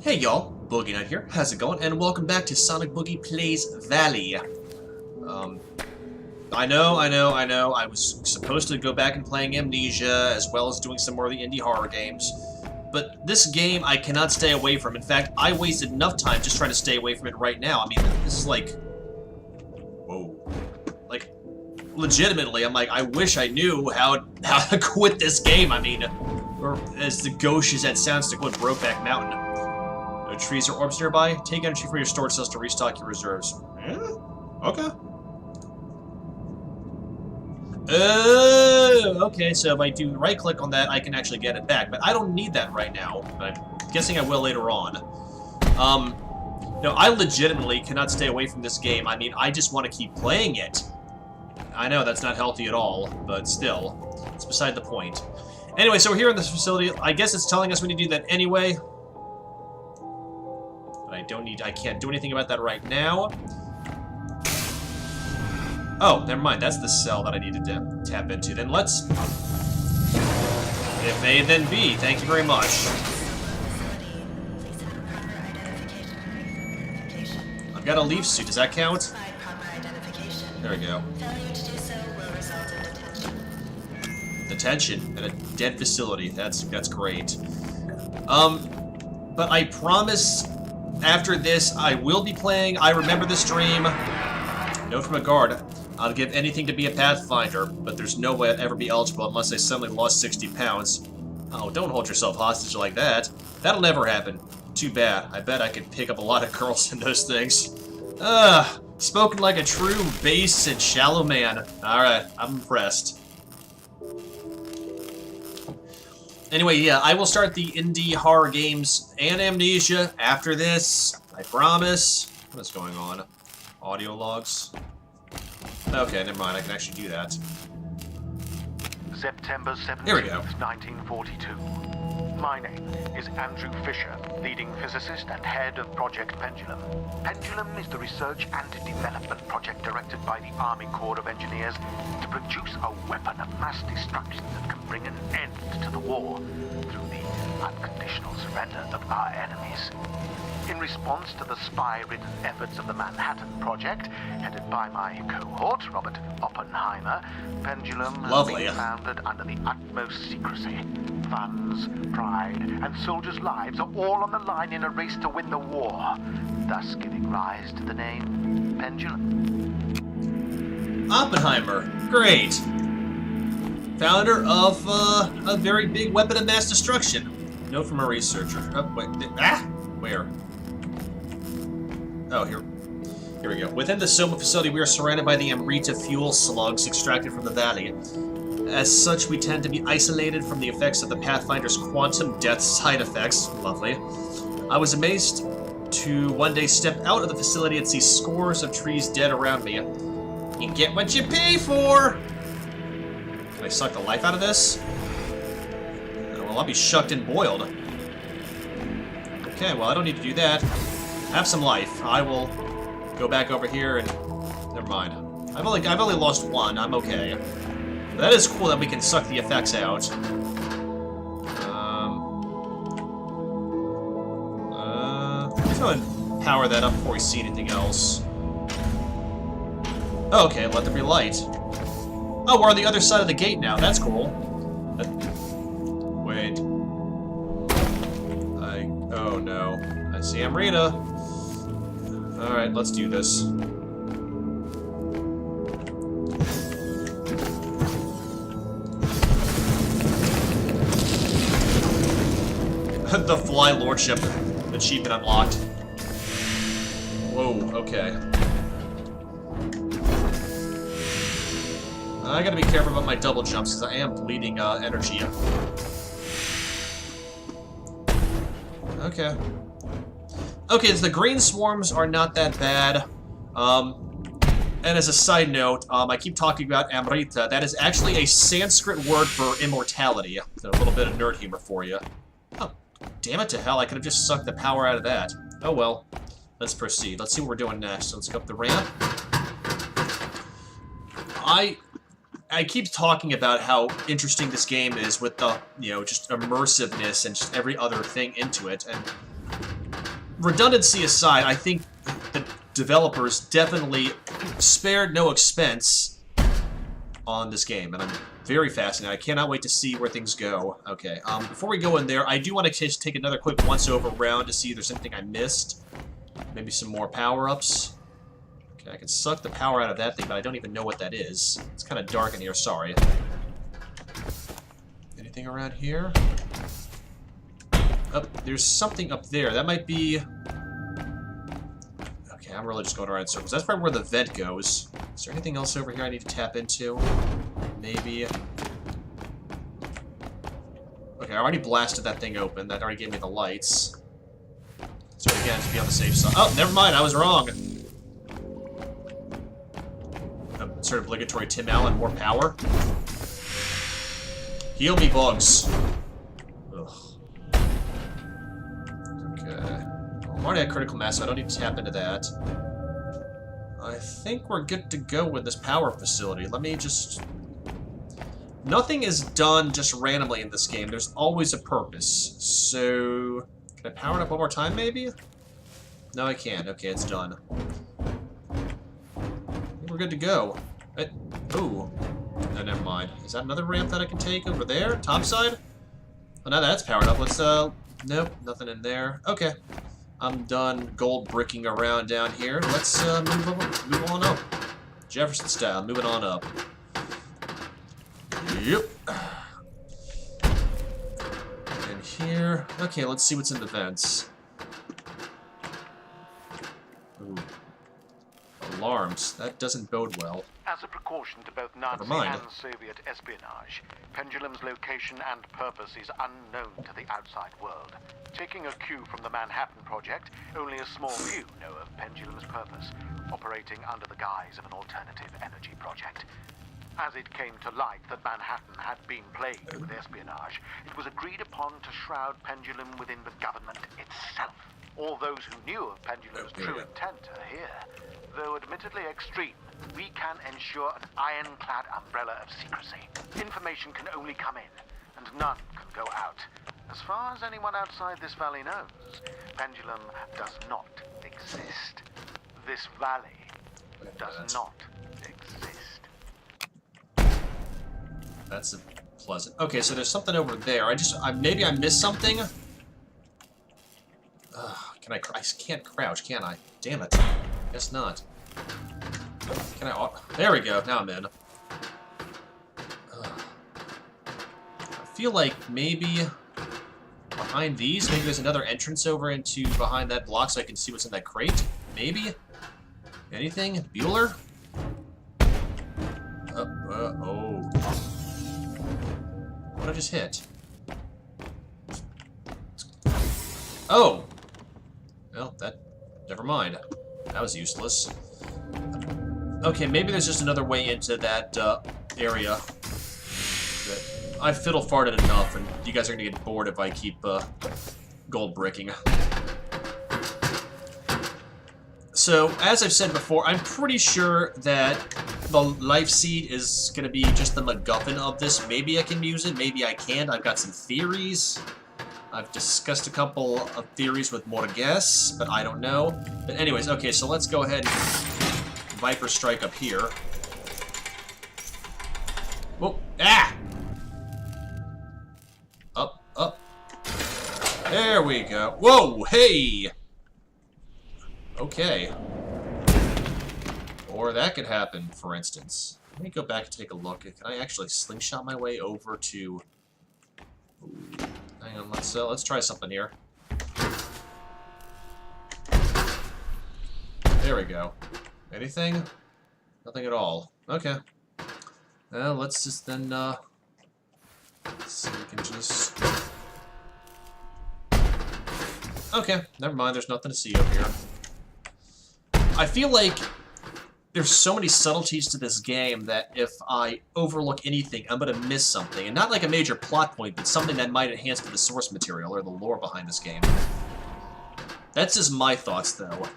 Hey y'all, Boogie Night here. How's it going? And welcome back to Sonic Boogie Plays Valley. I know. I was supposed to go back and playing Amnesia, as well as doing some more of the indie horror games. But this game I cannot stay away from. In fact, I wasted enough time just trying to stay away from it right now. I mean, this is like... Whoa. Like, legitimately, I'm like, I wish I knew how to quit this game. I mean, or as the gauche as that sounds, to quit Brokeback Mountain. No trees or orbs nearby. Take energy from your storage cells to restock your reserves. Okay. Okay, so if I do right-click on that, I can actually get it back. But I don't need that right now. But I'm guessing I will later on. No, I legitimately cannot stay away from this game. I mean, I just want to keep playing it. I know that's not healthy at all, but still, it's beside the point. Anyway, so we're here in this facility. I guess it's telling us we need to do that anyway. I can't do anything about that right now. Oh, never mind. That's the cell that I needed to tap into. Then let's... If A, then B. Thank you very much. I've got a leaf suit. Does that count? There we go. Detention at a dead facility. That's great. But I promise... After this, I will be playing I Remember This Dream. Note from a guard. I'll give anything to be a Pathfinder, but there's no way I'd ever be eligible unless I suddenly lost 60 pounds. Oh, don't hold yourself hostage like that. That'll never happen. Too bad. I bet I could pick up a lot of girls in those things. Spoken like a true base and shallow man. Alright, I'm impressed. Anyway, yeah, I will start the indie horror games and Amnesia after this. I promise. What is going on? Audio logs? Okay, never mind. I can actually do that. September 17th, Here we go. 1942. My name is Andrew Fisher, leading physicist and head of Project Pendulum. Pendulum is the research and development project directed by the Army Corps of Engineers to produce a weapon of mass destruction that can bring an end to the war through the unconditional surrender of our enemies. In response to the spy-ridden efforts of the Manhattan Project, headed by my cohort, Robert Oppenheimer, Pendulum has been founded under the utmost secrecy. Funds, pride, and soldiers' lives are all on the line in a race to win the war, thus giving rise to the name Pendulum. Oppenheimer. Great. Founder of a very big weapon of mass destruction. Note from a researcher. Oh, wait. Where? Oh, here we go. Within the Soma facility, we are surrounded by the Amrita fuel slugs extracted from the valley. As such, we tend to be isolated from the effects of the Pathfinder's quantum death side effects. Lovely. I was amazed to one day step out of the facility and see scores of trees dead around me. You get what you pay for! Can I suck the life out of this? Well, I'll be shucked and boiled. Okay, well, I don't need to do that. Have some life. I will go back over here and... Never mind. I've only lost one. I'm okay. But that is cool that we can suck the effects out. Let's go and power that up before we see anything else. Oh, okay, let there be light. Oh, we're on the other side of the gate now. That's cool. Wait. Oh no. I see Amrita. Alright, let's do this. The Fly Lordship achievement unlocked. Whoa, okay. I gotta be careful about my double jumps because I am bleeding energy. Okay. Okay, so the green swarms are not that bad. And as a side note, I keep talking about Amrita. That is actually a Sanskrit word for immortality. So a little bit of nerd humor for you. Oh, damn it to hell, I could have just sucked the power out of that. Oh well. Let's proceed. Let's see what we're doing next. Let's go up the ramp. I keep talking about how interesting this game is with the, just immersiveness and just every other thing into it, and redundancy aside, I think the developers definitely spared no expense on this game, and I'm very fascinated. I cannot wait to see where things go. Okay, before we go in there, I do want to just take another quick once-over round to see if there's anything I missed. Maybe some more power-ups. Okay, I can suck the power out of that thing, but I don't even know what that is. It's kind of dark in here, sorry. Anything around here? Oh, there's something up there. That might be... Okay, I'm really just going around in circles. That's probably where the vent goes. Is there anything else over here I need to tap into? Maybe. Okay, I already blasted that thing open. That already gave me the lights. So again, to be on the safe side. Oh, never mind, I was wrong. Sort of obligatory Tim Allen, more power. Heal me, bugs. Ugh. Okay. Well, I'm already at critical mass, so I don't need to tap into that. I think we're good to go with this power facility. Let me just... Nothing is done just randomly in this game. There's always a purpose. So... Can I power it up one more time, maybe? No, I can't. Okay, it's done. I think we're good to go. Ooh. No, never mind. Is that another ramp that I can take over there? Topside? Oh, now that's powered up. Let's, Nope, nothing in there. Okay. I'm done gold bricking around down here. Let's, move on up. Jefferson style, moving on up. Yep. And here... Okay, let's see what's in the vents. Ooh. Alarms. That doesn't bode well. As a precaution to both Nazi and Soviet espionage, Pendulum's location and purpose is unknown to the outside world. Taking a cue from the Manhattan Project, only a small few know of Pendulum's purpose, operating under the guise of an alternative energy project. As it came to light that Manhattan had been plagued with espionage, it was agreed upon to shroud Pendulum within the government itself. All those who knew of Pendulum's true intent are here. Though admittedly extreme, we can ensure an ironclad umbrella of secrecy. Information can only come in, and none can go out. As far as anyone outside this valley knows, Pendulum does not exist. This valley does not exist. That's a pleasant. Okay, so there's something over there. Maybe I missed something. I can't crouch, can I? Damn it. Guess not. Can I? There we go. Now I'm in. I feel like maybe behind these, maybe there's another entrance over into behind that block, so I can see what's in that crate. Maybe. Anything? Bueller? Oh. What did I just hit? Oh! Well, never mind. That was useless. Okay, maybe there's just another way into that area. I fiddle farted enough, and you guys are gonna get bored if I keep gold bricking. So, as I've said before, I'm pretty sure that the Lifeseed is gonna be just the MacGuffin of this. Maybe I can use it, maybe I can't. I've got some theories. I've discussed a couple of theories with Morges, but I don't know. But anyways, okay, so let's go ahead and Viper Strike up here. Whoa, ah! Up. There we go. Whoa, hey! Okay. Or that could happen, for instance. Let me go back and take a look. Can I actually slingshot my way over to... Ooh. Hang on, let's try something here. There we go. Anything? Nothing at all. Okay. Well, let's just then, let's see if we can just... Okay, never mind, there's nothing to see up here. I feel like there's so many subtleties to this game that if I overlook anything, I'm gonna miss something. And not like a major plot point, but something that might enhance the source material or the lore behind this game. That's just my thoughts, though.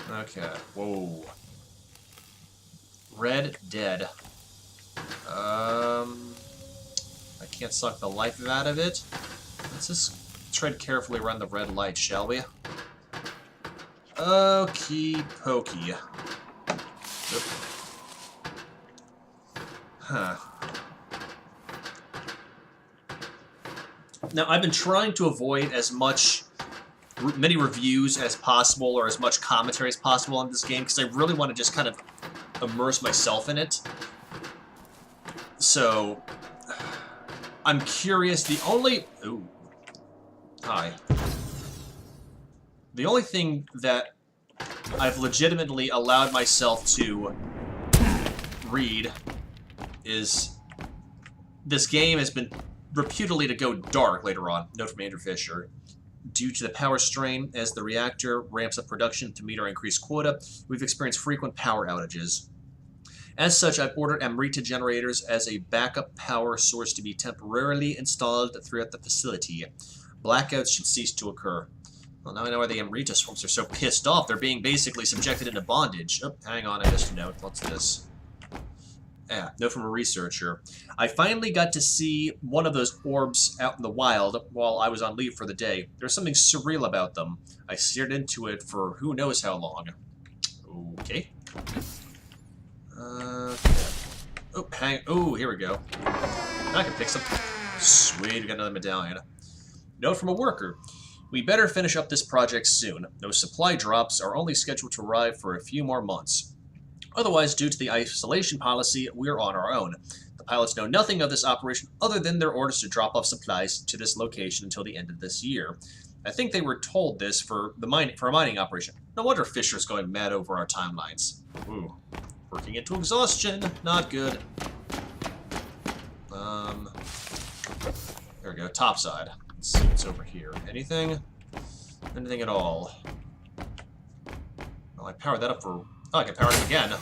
Okay, whoa. Red Dead. I can't suck the life out of it. Let's just tread carefully around the red light, shall we? Okie pokey. Oop. Huh. Now, I've been trying to avoid as many reviews as possible or as much commentary as possible on this game because I really want to just kind of immerse myself in it. So, I'm curious. Ooh. Hi. The only thing that I've legitimately allowed myself to read is this game has been reputedly to go dark later on. Note from Andrew Fisher. Due to the power strain, as the reactor ramps up production to meet our increased quota, we've experienced frequent power outages. As such, I've ordered Amrita generators as a backup power source to be temporarily installed throughout the facility. Blackouts should cease to occur. Well, now I know why the Amrita swarms are so pissed off. They're being basically subjected into bondage. Oh, hang on, I missed a note. What's this? Yeah, note from a researcher. I finally got to see one of those orbs out in the wild while I was on leave for the day. There's something surreal about them. I stared into it for who knows how long. Okay. Oh, here we go. I can pick some. Sweet, we got another medallion. Note from a worker. We better finish up this project soon. Those supply drops are only scheduled to arrive for a few more months. Otherwise, due to the isolation policy, we're on our own. The pilots know nothing of this operation other than their orders to drop off supplies to this location until the end of this year. I think they were told this for a mining operation. No wonder Fisher's going mad over our timelines. Ooh. Working into exhaustion. Not good. There we go. Top side. Let's see what's over here. Anything? Anything at all? Well, I powered that up for... Oh, I can power it up again.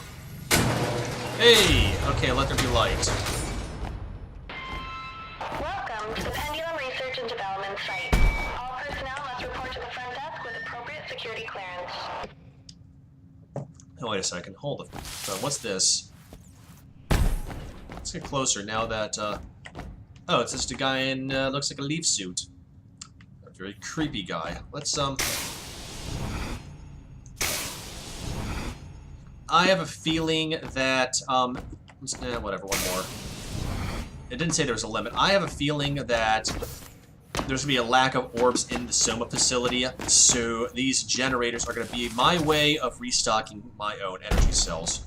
Hey! Okay, let there be light. Welcome to the Pendulum Research and Development Site. All personnel must report to the front desk with appropriate security clearance. Oh, wait a second. Hold it. What's this? Let's get closer now that, Oh, it's just a guy in, looks like a leaf suit. A very creepy guy. Let's, I have a feeling that, whatever, one more. It didn't say there was a limit. I have a feeling that there's going to be a lack of orbs in the Soma facility, so these generators are going to be my way of restocking my own energy cells.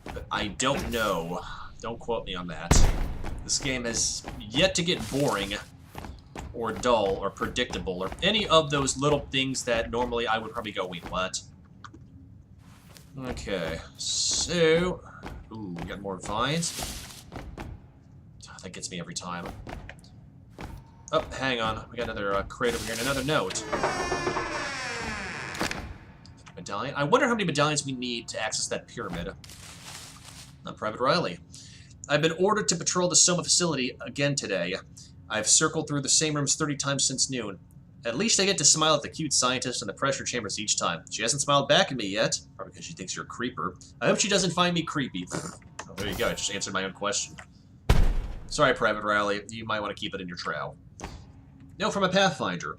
But I don't know. Don't quote me on that. This game has yet to get boring, or dull, or predictable, or any of those little things that normally I would probably go, wait, what? Okay, so... Ooh, we got more vines. Oh, that gets me every time. Oh, hang on. We got another crate over here and another note. Medallion. I wonder how many medallions we need to access that pyramid. I'm Private Riley. I've been ordered to patrol the Soma facility again today. I've circled through the same rooms 30 times since noon. At least I get to smile at the cute scientist in the pressure chambers each time. She hasn't smiled back at me yet, probably because she thinks you're a creeper. I hope she doesn't find me creepy. Oh, there you go, I just answered my own question. Sorry, Private Riley, you might want to keep it in your trow. Note from a Pathfinder.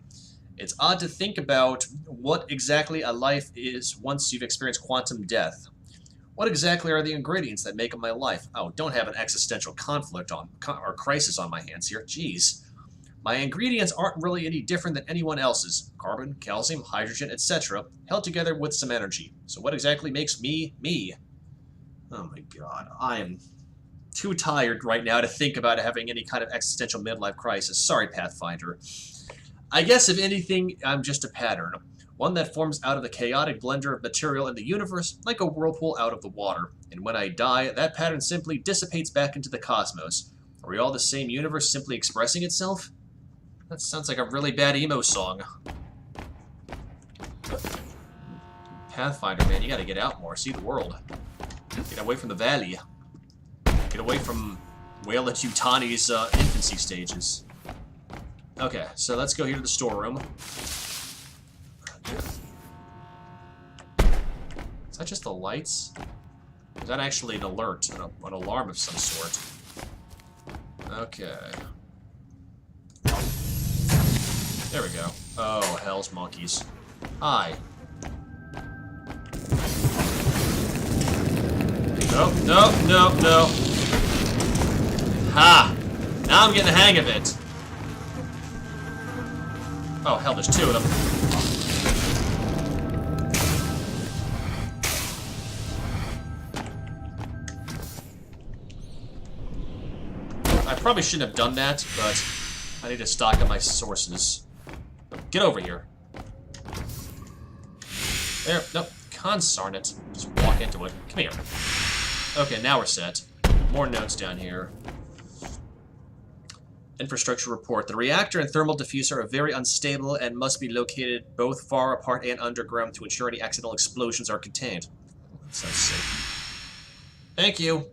It's odd to think about what exactly a life is once you've experienced quantum death. What exactly are the ingredients that make up my life? Oh, don't have an existential conflict or crisis on my hands here. Jeez. My ingredients aren't really any different than anyone else's. Carbon, calcium, hydrogen, etc. held together with some energy. So what exactly makes me, me? Oh my god, I am too tired right now to think about having any kind of existential midlife crisis. Sorry, Pathfinder. I guess, if anything, I'm just a pattern. One that forms out of the chaotic blender of material in the universe, like a whirlpool out of the water. And when I die, that pattern simply dissipates back into the cosmos. Are we all the same universe simply expressing itself? That sounds like a really bad emo song. Pathfinder, man, you gotta get out more, see the world. Get away from the valley. Get away from Whale and Yutani's infancy stages. Okay, so let's go here to the storeroom. Is that just the lights? Or is that actually an alert, an alarm of some sort? Okay. There we go. Oh, hell's monkeys. Hi. No, no, no, no. Ha! Now I'm getting the hang of it. Oh, hell, there's two of them. I probably shouldn't have done that, but I need to stock up my sources. Get over here. There, nope. Consarn it. Just walk into it. Come here. Okay, now we're set. More notes down here. Infrastructure report. The reactor and thermal diffuser are very unstable and must be located both far apart and underground to ensure any accidental explosions are contained. That sounds safe. Thank you.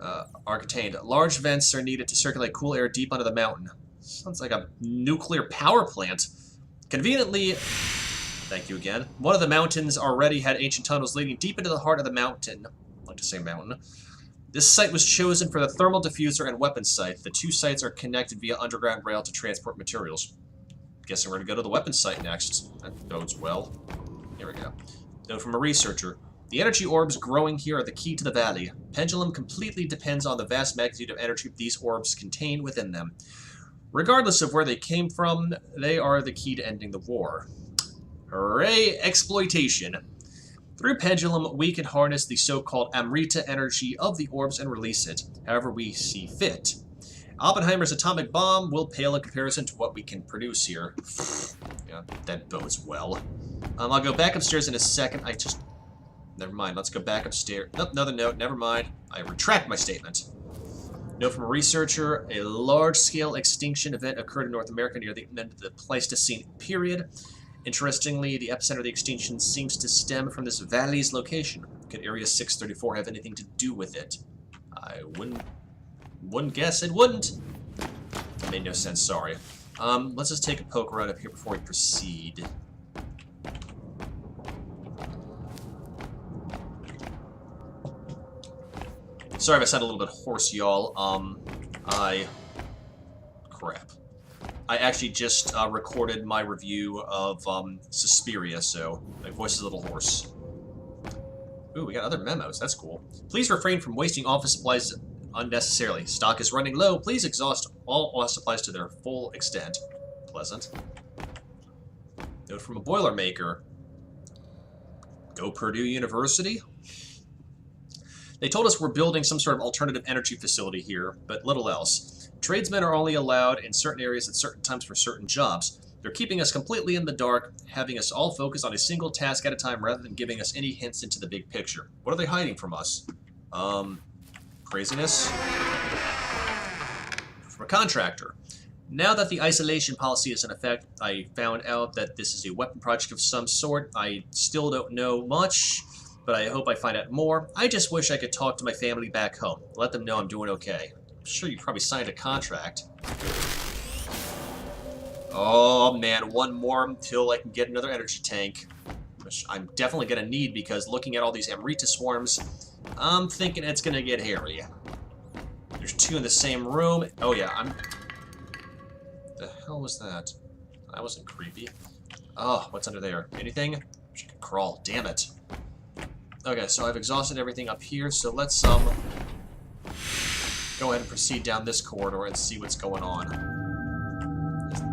Are contained. Large vents are needed to circulate cool air deep under the mountain. Sounds like a nuclear power plant. Conveniently, thank you again, one of the mountains already had ancient tunnels leading deep into the heart of the mountain. I like to say mountain. This site was chosen for the thermal diffuser and weapons site. The two sites are connected via underground rail to transport materials. Guessing we're going to go to the weapons site next. That bodes well. Here we go. Note from a researcher. The energy orbs growing here are the key to the valley. Pendulum completely depends on the vast magnitude of energy these orbs contain within them. Regardless of where they came from, they are the key to ending the war. Hooray, exploitation. Through Pendulum, we can harness the so-called Amrita energy of the orbs and release it, however we see fit. Oppenheimer's atomic bomb will pale in comparison to what we can produce here. Yeah, that bodes well. I'll go back upstairs in a second. Never mind, let's go back upstairs. Nope, another note, never mind. I retract my statement. Note from a researcher, a large-scale extinction event occurred in North America near the end of the Pleistocene period. Interestingly, the epicenter of the extinction seems to stem from this valley's location. Could Area 634 have anything to do with it? I wouldn't guess it wouldn't. That made no sense, sorry. Let's just take a poke around up here before we proceed. Sorry if I sound a little bit hoarse, y'all. Crap. I actually just recorded my review of Suspiria, so my voice is a little hoarse. Ooh, we got other memos. That's cool. Please refrain from wasting office supplies unnecessarily. Stock is running low. Please exhaust all office supplies to their full extent. Pleasant. Note from a Boilermaker. Go Purdue University? They told us we're building some sort of alternative energy facility here, but little else. Tradesmen are only allowed in certain areas at certain times for certain jobs. They're keeping us completely in the dark, having us all focus on a single task at a time rather than giving us any hints into the big picture. What are they hiding from us? Craziness? From a contractor. Now that the isolation policy is in effect, I found out that this is a weapon project of some sort. I still don't know much, but I hope I find out more. I just wish I could talk to my family back home. Let them know I'm doing okay. I'm sure you probably signed a contract. Oh man, one more until I can get another energy tank. Which I'm definitely going to need because looking at all these Amrita swarms, I'm thinking it's going to get hairy. There's two in the same room. Oh yeah, the hell was that? That wasn't creepy. Oh, what's under there? Anything? Wish I could crawl. Damn it. Okay, so I've exhausted everything up here, so let's go ahead and proceed down this corridor and see what's going on.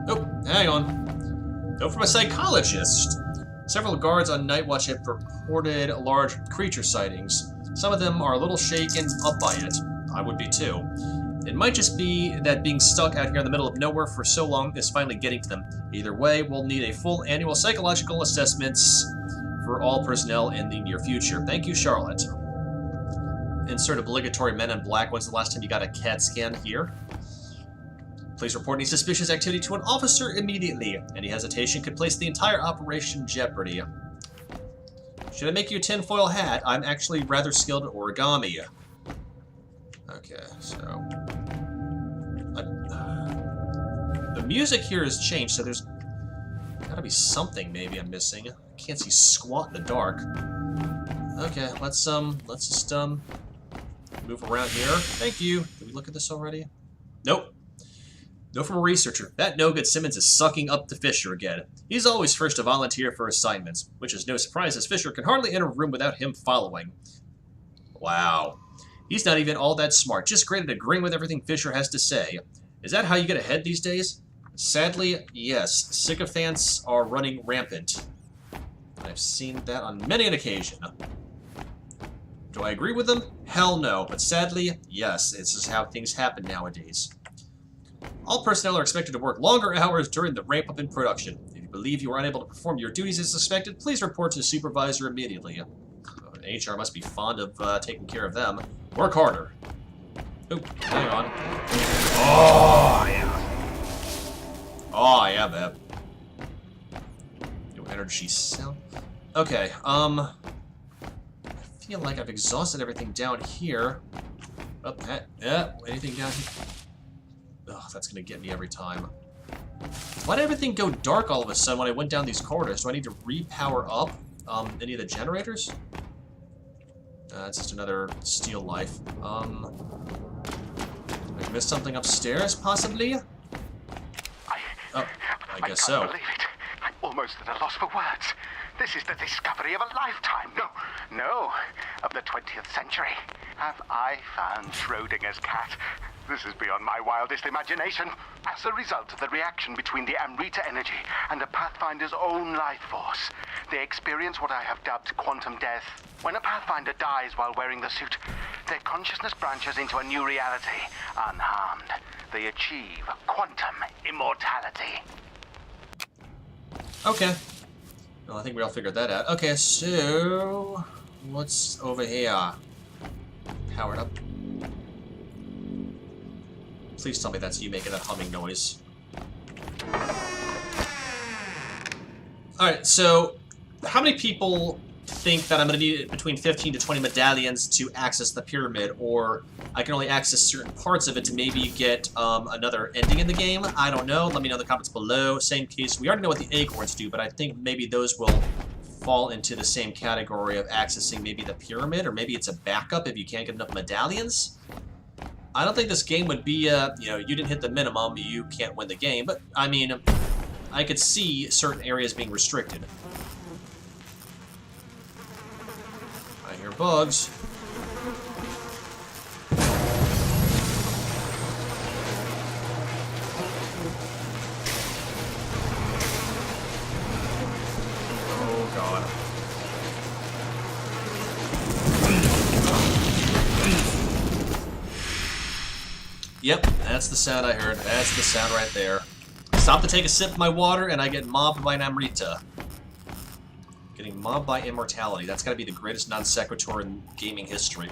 Oh, hang on. Note from a psychologist. Several guards on night watch have reported large creature sightings. Some of them are a little shaken up by it. I would be too. It might just be that being stuck out here in the middle of nowhere for so long is finally getting to them. Either way, we'll need a full annual psychological assessments for all personnel in the near future. Thank you, Charlotte. Insert obligatory Men in Black. When's the last time you got a CAT scan here? Please report any suspicious activity to an officer immediately. Any hesitation could place the entire operation in jeopardy. Should I make you a tinfoil hat? I'm actually rather skilled at origami. Okay, so... the music here has changed, so there's gotta be something maybe I'm missing. I can't see squat in the dark. Okay, let's just move around here. Thank you. Did we look at this already? Nope. No from a researcher. That no-good Simmons is sucking up to Fisher again. He's always first to volunteer for assignments, which is no surprise as Fisher can hardly enter a room without him following. Wow. He's not even all that smart, just great at agreeing with everything Fisher has to say. Is that how you get ahead these days? Sadly, yes. Sycophants are running rampant. I've seen that on many an occasion. Do I agree with them? Hell no. But sadly, yes. This is how things happen nowadays. All personnel are expected to work longer hours during the ramp-up in production. If you believe you are unable to perform your duties as expected, please report to the supervisor immediately. HR must be fond of taking care of them. Work harder. Oh, hang on. Oh, yeah. Oh, yeah, babe. No energy cell. Okay, I feel like I've exhausted everything down here. Oh, anything down here? Ugh, that's gonna get me every time. Why did everything go dark all of a sudden when I went down these corridors? Do I need to repower up any of the generators? It's just another steel life. I missed something upstairs, possibly? I guess so. I can't believe it. I'm almost at a loss for words. This is the discovery of a lifetime. No, of the 20th century. Have I found Schrodinger's cat? This is beyond my wildest imagination. As a result of the reaction between the Amrita energy and a Pathfinder's own life force, they experience what I have dubbed quantum death. When a Pathfinder dies while wearing the suit, their consciousness branches into a new reality, unharmed. They achieve quantum immortality. Okay. Well, I think we all figured that out. Okay, so... what's over here? Powered up. Please tell me that's you making that humming noise. Alright, so... how many people think that I'm going to need between 15 to 20 medallions to access the pyramid, or I can only access certain parts of it to maybe get another ending in the game? I don't know. Let me know in the comments below. Same case, we already know what the acorns do, but I think maybe those will fall into the same category of accessing maybe the pyramid, or maybe it's a backup if you can't get enough medallions. I don't think this game would be, you know, you didn't hit the minimum, you can't win the game, but, I mean, I could see certain areas being restricted. I hear bugs. Oh, God. Yep, that's the sound I heard. That's the sound right there. Stop to take a sip of my water, and I get mobbed by an Amrita. Getting mobbed by immortality. That's gotta be the greatest non sequitur in gaming history.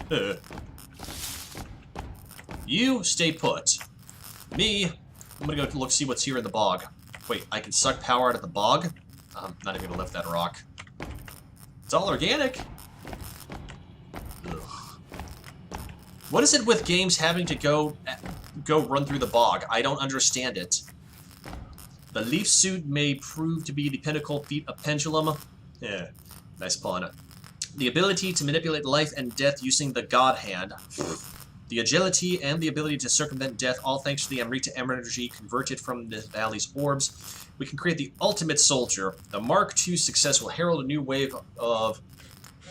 You stay put. Me, I'm gonna go look see what's here in the bog. Wait, I can suck power out of the bog? I'm not even gonna lift that rock. It's all organic. Ugh. What is it with games having to go run through the bog? I don't understand it. The leaf suit may prove to be the pinnacle feat of pendulum. Yeah, nice pun. The ability to manipulate life and death using the God Hand. The agility and the ability to circumvent death, all thanks to the Amrita energy converted from the valley's orbs. We can create the ultimate soldier. The Mark II success will herald a new wave of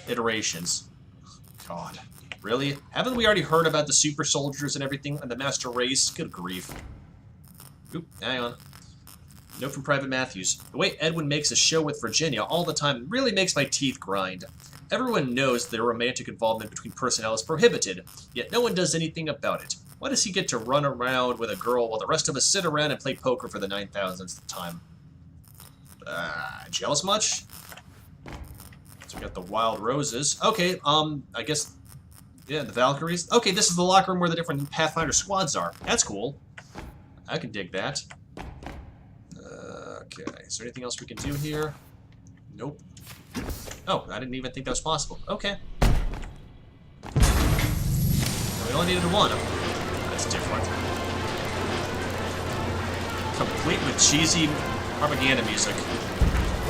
iterations. God, really? Haven't we already heard about the super soldiers and everything and the master race? Good grief. Oop, hang on. Note from Private Matthews. The way Edwin makes a show with Virginia all the time really makes my teeth grind. Everyone knows their romantic involvement between personnel is prohibited, yet no one does anything about it. Why does he get to run around with a girl while the rest of us sit around and play poker for the 9,000th time? Jealous much? So we got the Wild Roses. Okay, I guess, yeah, the Valkyries. Okay, this is the locker room where the different Pathfinder squads are. That's cool. I can dig that. Okay, is there anything else we can do here? Nope. Oh, I didn't even think that was possible. Okay. We only needed one. That's different. Complete with cheesy propaganda music.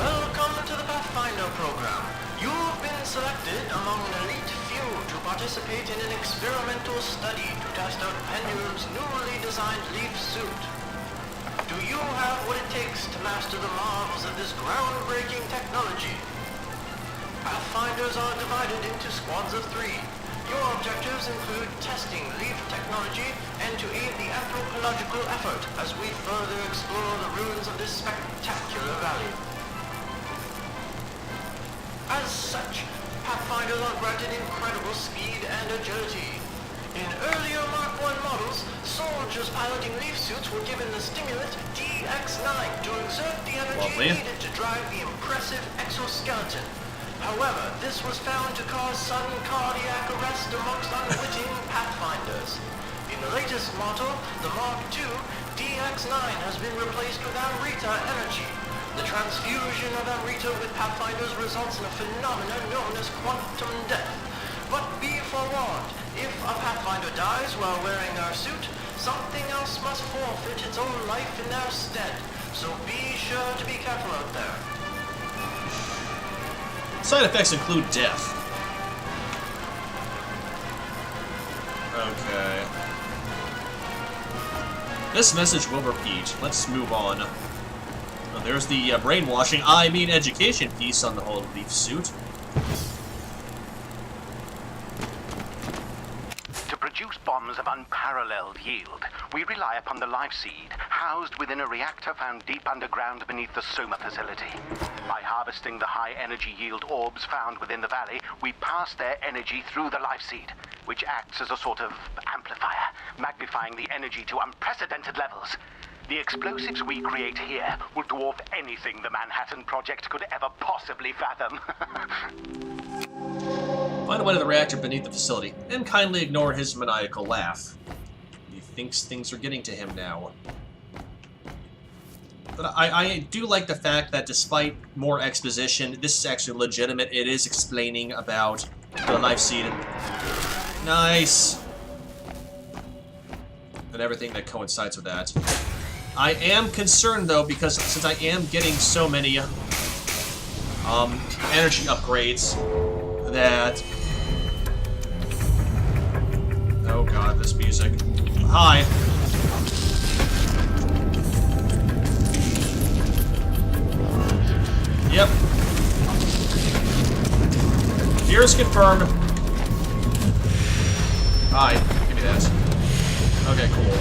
Welcome to the Pathfinder program. You've been selected among an elite few to participate in an experimental study to test out Pendulum's newly designed leaf suit. what it takes to master the marvels of this groundbreaking technology. Pathfinders are divided into squads of 3. Your objectives include testing Leaf technology and to aid the anthropological effort as we further explore the ruins of this spectacular valley. As such, Pathfinders are granted incredible speed and agility. In earlier Mark I models, soldiers piloting Leaf suits were given the stimulant DX9 to exert the energy needed to drive the impressive exoskeleton. However, this was found to cause sudden cardiac arrest amongst unwitting Pathfinders. In the latest model, the Mark II, DX9 has been replaced with Amrita energy. The transfusion of Amrita with Pathfinders results in a phenomenon known as quantum death. But be forewarned, if a Pathfinder dies while wearing our suit, something else must forfeit its own life in their stead. So be sure to be careful out there. Side effects include death. Okay. This message will repeat. Let's move on. Oh, there's the brainwashing, education piece on the whole Leaf suit. To produce bombs of unparalleled yield, we rely upon the Lifeseed, housed within a reactor found deep underground beneath the Soma facility. By harvesting the high-energy yield orbs found within the valley, we pass their energy through the Lifeseed, which acts as a sort of amplifier, magnifying the energy to unprecedented levels. The explosives we create here will dwarf anything the Manhattan Project could ever possibly fathom. Find a way to the reactor beneath the facility, and kindly ignore his maniacal laugh. He thinks things are getting to him now. But I do like the fact that despite more exposition, this is actually legitimate. It is explaining about the Lifeseed. Nice! And everything that coincides with that. I am concerned, though, because since I am getting so many energy upgrades, that... Oh god, this music. Hi! Yep. Here's confirmed. Hi, give me that. Okay, cool.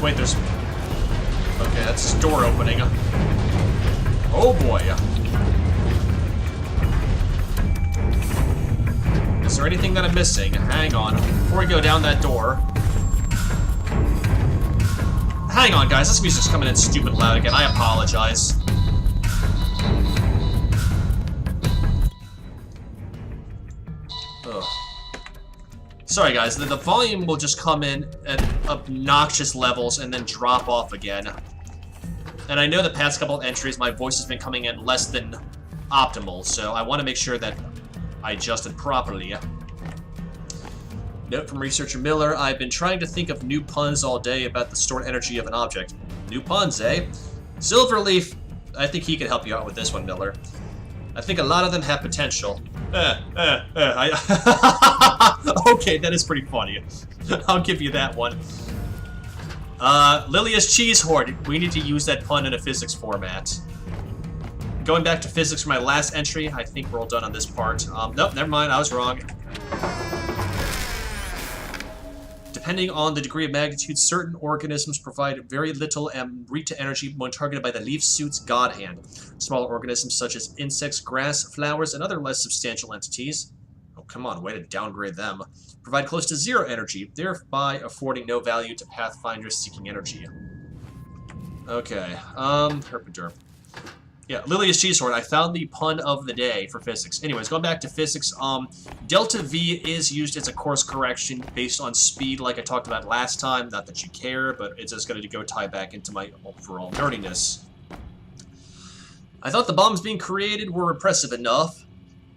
Wait, there's... Okay, that's his door opening. Oh boy. Is there anything that I'm missing? Hang on. Before we go down that door... Hang on, guys. This music's coming in stupid loud again. I apologize. Ugh. Sorry, guys. The volume will just come in at obnoxious levels and then drop off again. And I know the past couple of entries, my voice has been coming in less than optimal, so I want to make sure that I adjusted properly. Note from researcher Miller, I've been trying to think of new puns all day about the stored energy of an object. New puns, eh? Silverleaf, I think he can help you out with this one, Miller. I think a lot of them have potential. Okay, that is pretty funny. I'll give you that one. Lilia's Cheese Hoard. We need to use that pun in a physics format. Going back to physics for my last entry, I think we're all done on this part. Nope, never mind, I was wrong. Depending on the degree of magnitude, certain organisms provide very little Amrita energy when targeted by the Leaf Suit's God Hand. Smaller organisms such as insects, grass, flowers, and other less substantial entities, oh come on, way to downgrade them, provide close to zero energy, thereby affording no value to Pathfinders seeking energy. Okay, herpaderp. Yeah, Lilia's Cheese Hoard. I found the pun of the day for physics. Anyways, going back to physics, delta V is used as a course correction based on speed, like I talked about last time. Not that you care, but it's just going to go tie back into my overall nerdiness. I thought the bombs being created were impressive enough,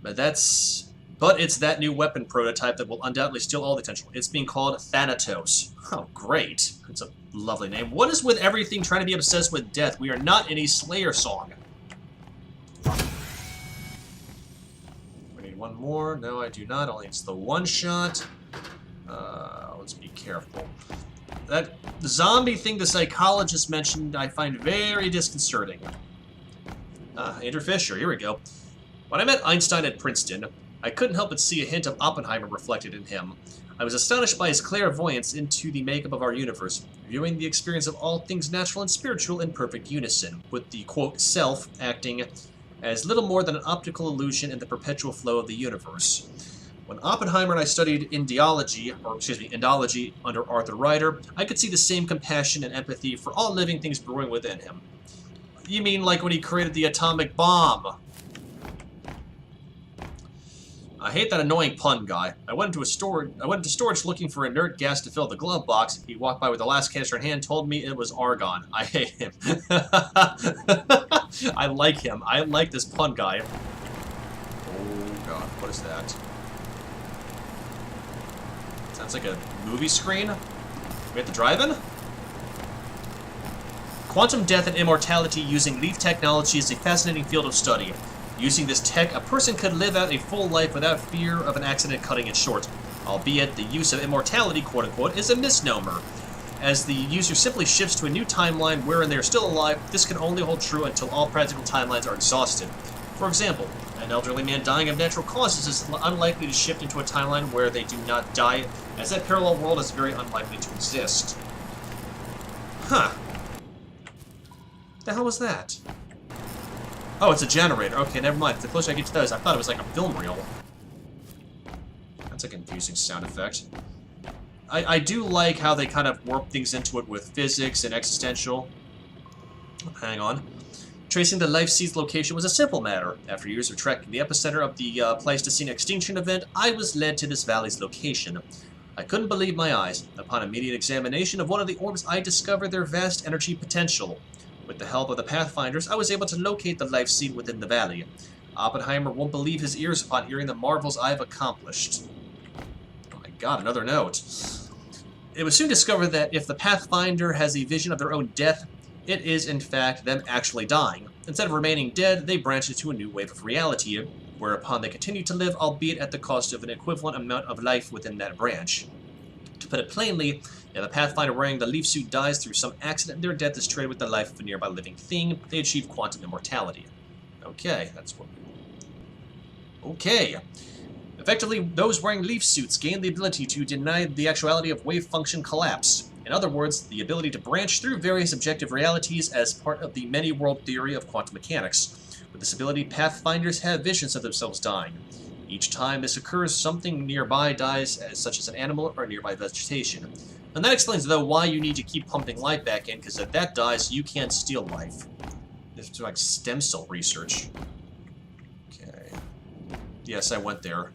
but it's that new weapon prototype that will undoubtedly steal all the attention. It's being called Thanatos. Oh, great. It's a lovely name. What is with everything trying to be obsessed with death? We are not in a Slayer song. We need one more. No, I do not. Only it's the one shot. Let's be careful. That zombie thing the psychologist mentioned I find very disconcerting. Andrew Fisher, here we go. When I met Einstein at Princeton, I couldn't help but see a hint of Oppenheimer reflected in him. I was astonished by his clairvoyance into the makeup of our universe, viewing the experience of all things natural and spiritual in perfect unison, with the, quote, self acting as little more than an optical illusion in the perpetual flow of the universe. When Oppenheimer and I studied Indology under Arthur Ryder, I could see the same compassion and empathy for all living things brewing within him. You mean like when he created the atomic bomb? I hate that annoying pun guy. I went into storage looking for inert gas to fill the glove box. He walked by with the last canister in hand, told me it was argon. I hate him. I like him. I like this pun guy. Oh god, what is that? Sounds like a movie screen. We have to drive in? Quantum death and immortality using leaf technology is a fascinating field of study. Using this tech, a person could live out a full life without fear of an accident cutting it short. Albeit the use of immortality, quote-unquote, is a misnomer. As the user simply shifts to a new timeline wherein they are still alive, this can only hold true until all practical timelines are exhausted. For example, an elderly man dying of natural causes is unlikely to shift into a timeline where they do not die, as that parallel world is very unlikely to exist. Huh. The hell was that? Oh, it's a generator. Okay, never mind. The closer I get to those, I thought it was like a film reel. That's a confusing sound effect. I do like how they kind of warp things into it with physics and existential. Hang on. Tracing the Lifeseed's location was a simple matter. After years of tracking the epicenter of the Pleistocene extinction event, I was led to this valley's location. I couldn't believe my eyes. Upon immediate examination of one of the orbs, I discovered their vast energy potential. With the help of the Pathfinders, I was able to locate the Lifeseed within the valley. Oppenheimer won't believe his ears upon hearing the marvels I've accomplished. Oh my god, another note. It was soon discovered that if the Pathfinder has a vision of their own death, it is, in fact, them actually dying. Instead of remaining dead, they branch into a new wave of reality, whereupon they continue to live, albeit at the cost of an equivalent amount of life within that branch. To put it plainly, if a Pathfinder wearing the leaf suit dies through some accident, their death is traded with the life of a nearby living thing. They achieve quantum immortality. Okay, that's what we... Okay. Effectively, those wearing leaf suits gain the ability to deny the actuality of wave function collapse. In other words, the ability to branch through various objective realities as part of the many-world theory of quantum mechanics. With this ability, Pathfinders have visions of themselves dying. Each time this occurs, something nearby dies, such as an animal or nearby vegetation. And that explains, though, why you need to keep pumping life back in, because if that dies, you can't steal life. This is like stem cell research. Okay. Yes, I went there.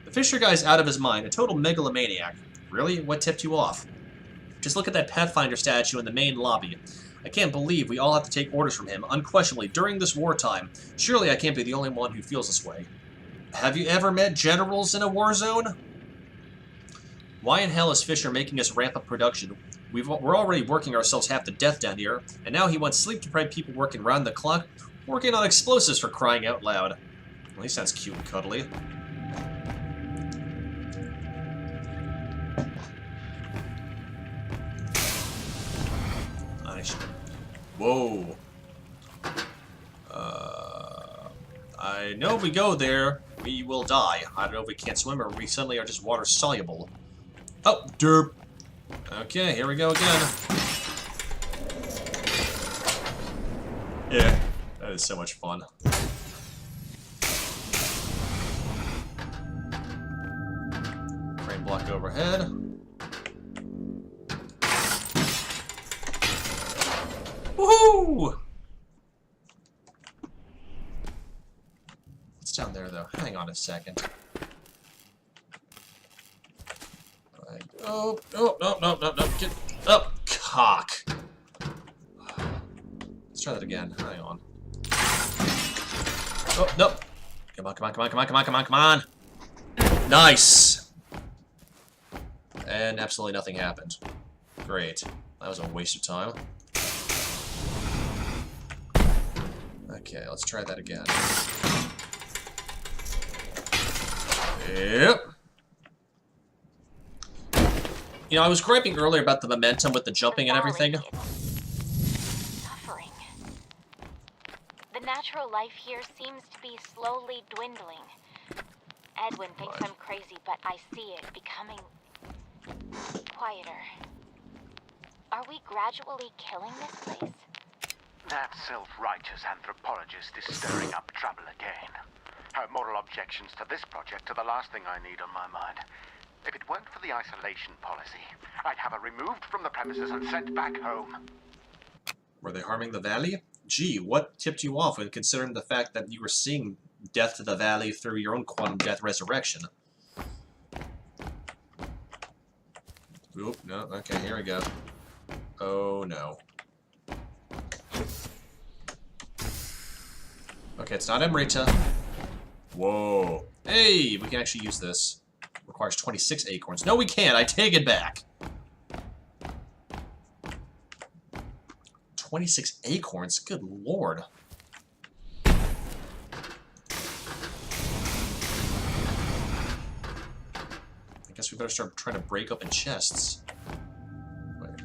The Fisher guy's out of his mind, a total megalomaniac. Really? What tipped you off? Just look at that Pathfinder statue in the main lobby. I can't believe we all have to take orders from him, unquestionably, during this wartime. Surely I can't be the only one who feels this way. Have you ever met generals in a war zone? Why in hell is Fisher making us ramp up production? We're already working ourselves half to death down here, and now he wants sleep-deprived people working round the clock, working on explosives for crying out loud. Well, he sounds cute and cuddly. Nice. Whoa. I know if we go there, we will die. I don't know if we can't swim or we suddenly are just water-soluble. Oh, derp. Okay, here we go again. Yeah, that is so much fun. Frame block overhead. Woohoo! What's down there, though? Hang on a second. Oh, no, get up, cock. Let's try that again. Hang on. Oh, no. Come on. Nice. And absolutely nothing happened. Great. That was a waste of time. Okay, let's try that again. Yep. You know, I was griping earlier about the momentum with the jumping and everything. Suffering. The natural life here seems to be slowly dwindling. Edwin thinks I'm crazy, but I see it becoming quieter. Are we gradually killing this place? That self-righteous anthropologist is stirring up trouble again. Her moral objections to this project are the last thing I need on my mind. If it weren't for the isolation policy, I'd have her removed from the premises and sent back home. Were they harming the valley? Gee, what tipped you off when considering the fact that you were seeing death to the valley through your own quantum death resurrection? Oop, no, okay, here we go. Oh no. Okay, it's not Amrita. Whoa. Hey, we can actually use this. Requires 26 acorns. No, we can't. I take it back. 26 acorns? Good lord. I guess we better start trying to break open chests. Wait.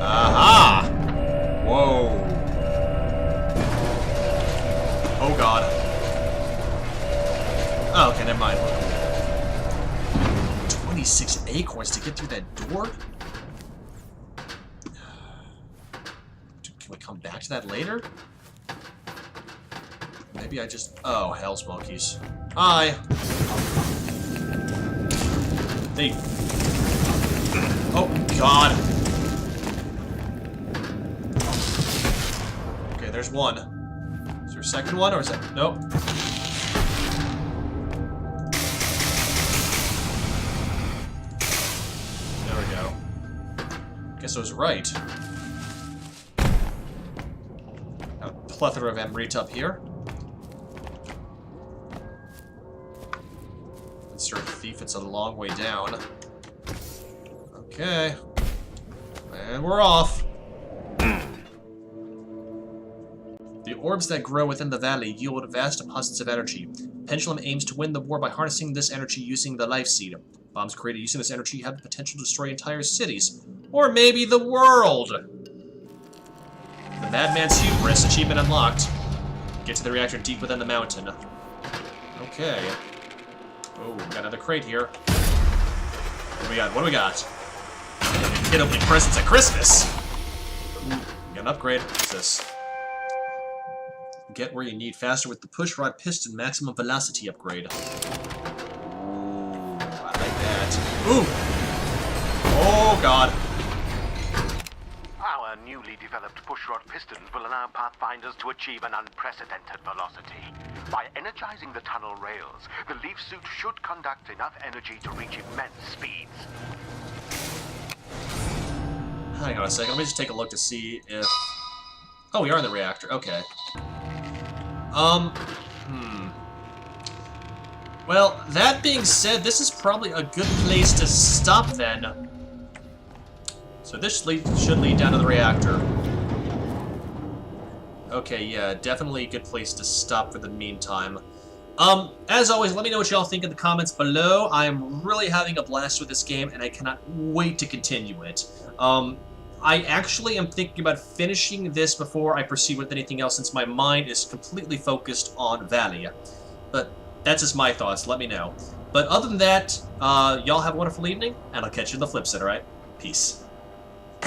Aha! Whoa. Oh god. Oh, okay, never mind. 26 acorns to get through that door? Can we come back to that later? Maybe I just... Oh, hell's monkeys. Hi! They... Oh, God! Okay, there's one. Is there a second one, or is that... Nope. There we go. Guess I was right. A plethora of Amrita up here. Insert thief, it's a long way down. Okay. And we're off. The orbs that grow within the valley yield vast deposits of energy. Pendulum aims to win the war by harnessing this energy using the Lifeseed. Bombs created using this energy have the potential to destroy entire cities. Or maybe the world! The Madman's Hubris, achievement unlocked. Get to the reactor deep within the mountain. Okay. Oh, we got another crate here. What do we got? What do we got? Kid opening presents at Christmas! Ooh, we got an upgrade. What's this? Get where you need faster with the push rod piston maximum velocity upgrade. Ooh, I like that. Ooh! Oh, God. Our newly developed pushrod pistons will allow Pathfinders to achieve an unprecedented velocity. By energizing the tunnel rails, the leaf suit should conduct enough energy to reach immense speeds. Hang on a second, let me just take a look to see if... Oh, we are in the reactor, okay. Well, that being said, this is probably a good place to stop then. So this should lead down to the reactor. Okay, yeah, definitely a good place to stop for the meantime. As always, let me know what y'all think in the comments below. I am really having a blast with this game, and I cannot wait to continue it. I actually am thinking about finishing this before I proceed with anything else, since my mind is completely focused on Valley. But that's just my thoughts, let me know. But other than that, y'all have a wonderful evening, and I'll catch you in the flip side, alright? Peace.